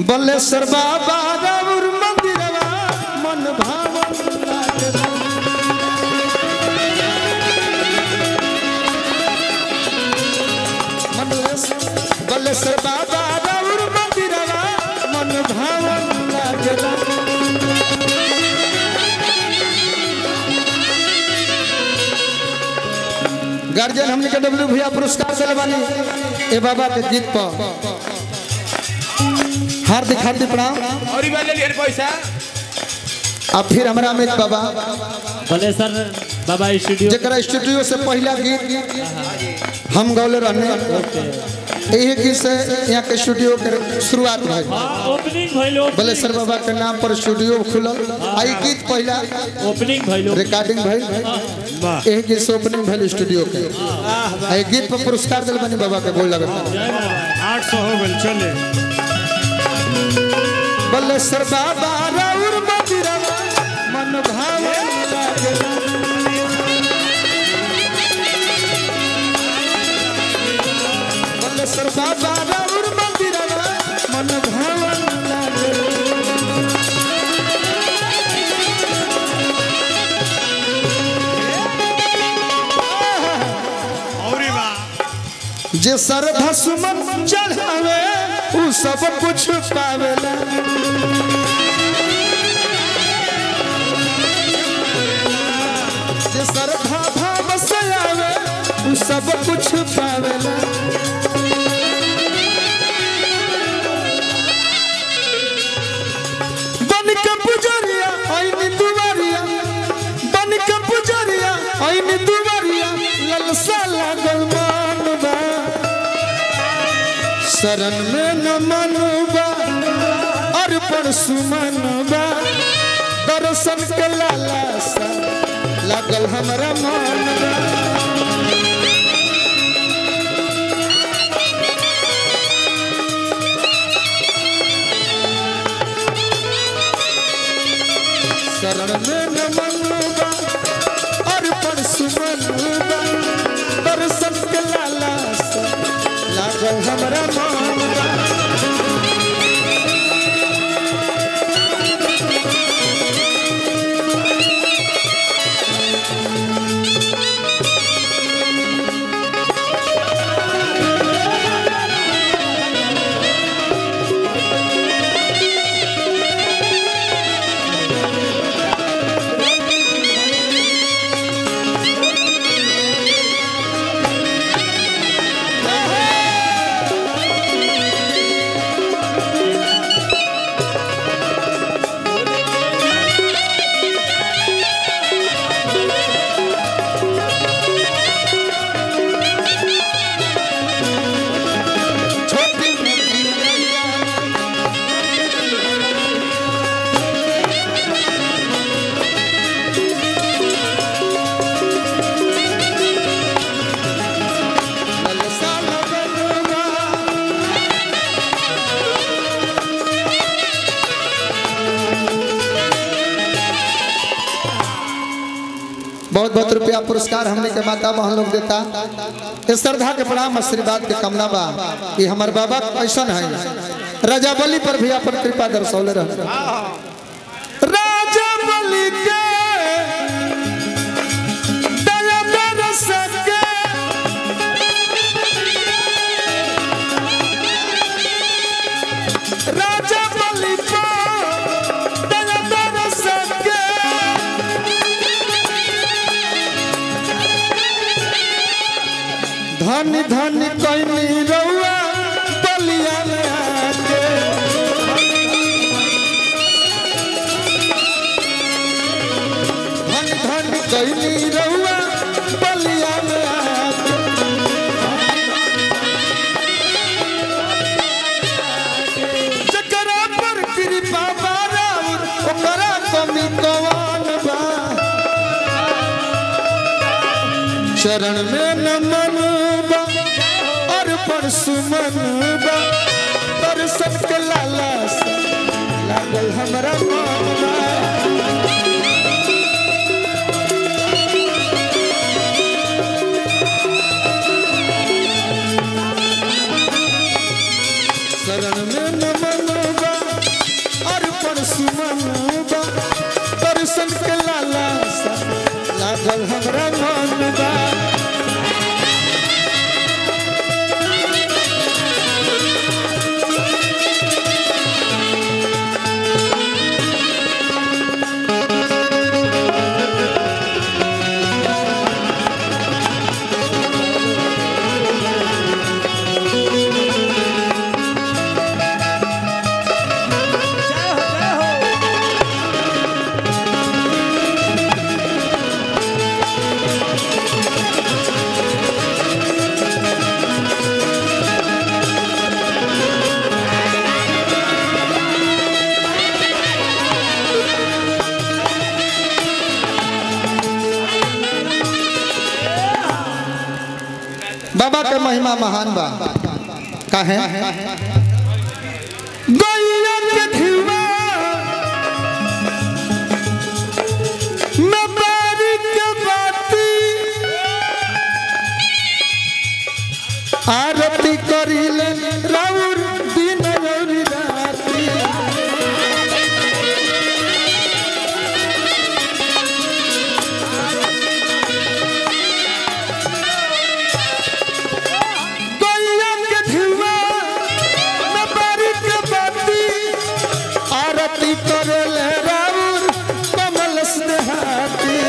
बल्लेश्वर बाबा राउर मंदिरवा मन भावन लागेला। बल्लेश्वर बाबा राउर मंदिरवा मन भावन लागेला। गार्जियन हमने के डब्ल्यू भैया पुरस्कार दिले बानी ए बाबा के गीत पर हार्दिक हार्दिक प्रणाम। और ले लिए पैसा अब फिर हमारा अमित बाबा बल्लेश्वर बाबा स्टूडियो जरा स्टूडियो से पहला गीत हम गौले रहने यही गीत से यहाँ के स्टूडियो के शुरुआत भइल। ओपनिंग भइलो बल्लेश्वर बाबा के नाम पर स्टूडियो खुलल। आई गीत पहला ओपनिंग भइलो रिकॉर्डिंग भइल यही गीत से ओपनिंग भइल स्टूडियो के। आई गीत पर पुरस्कार दिल बनी बाबा के बोल लगे 800 हो गल चले। बल्लेश्वर बाबा राउर मंदिरवा मन भावन लागेला। बल्लेश्वर बाबा राउर मंदिरवा मन भावन लागेला। जे श्रद्धा सुमन चढ़ावे उ सब कुछ पावेला। जे श्रद्धा भाव से आवे उ सब कुछ पावेला। बन के पुजरिया आईनी दुआरिया बन के पुजरिया आईनी दुआरिया ललसा लागल मानवा शरण में न मनवा अर्पण सुमनवा दर्शन के लालसा लागल हमरा मनवा। शरण में न मनवा अर्पण सुमनवा दर्शन के लालसा लागल हमरा मनवा। बहुत बहुत रुपया पुरस्कार हमने के माता बहन लोग देता। इस श्रद्धा के प्रणाम आशीर्वाद के कामना बा कि हमार बाबा ऐसा है राजा बलि पर भी अपन कृपा दर्शौले रह। राजा बलि के दया दरस के राजा बलि को दया दरस के धन धन कैनी रउआ बलिया में आके धन धन कैनी रउआ बलिया में आके जकरा पर कृपा बाराउर ओकरा कमी कौन बा। चरण में न मनवा अर्पण सुमनवा दर्शन के लालसा लागल हमरा मनवा। शरण में न मनवा महिमा महान बा काहे गैया के घिवा में बारी के बाती आरती करिले राउर दिन और राती गैया के घिवा में बारी के बाती आरती करिले राउर कमल से हाथी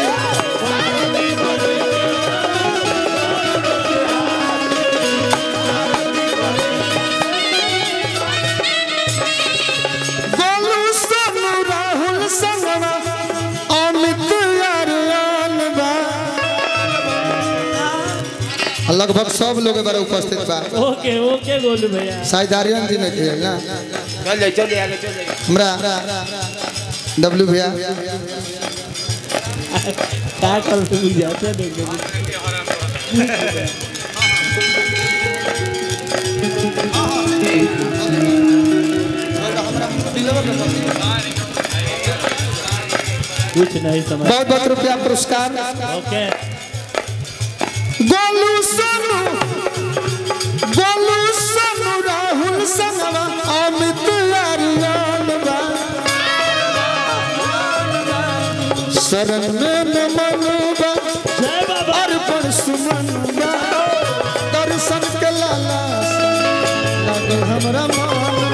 लगभग सब लोग बारे उपस्थित बा ओके ओके गोलू भैया साइदारियन जी ने किया ना चल आगे चल हमरा डब्ल्यू भैया क्या कर रहे जाते देख कुछ नहीं समझ बहुत बहुत रुपया पुरस्कार ओके गोलू सोनू राहुल संगवा अमित आर्यन बा शरण में नमन बा जय बाबा अर्पण सुमन बा दर्शन के लाला लागल हमरा मन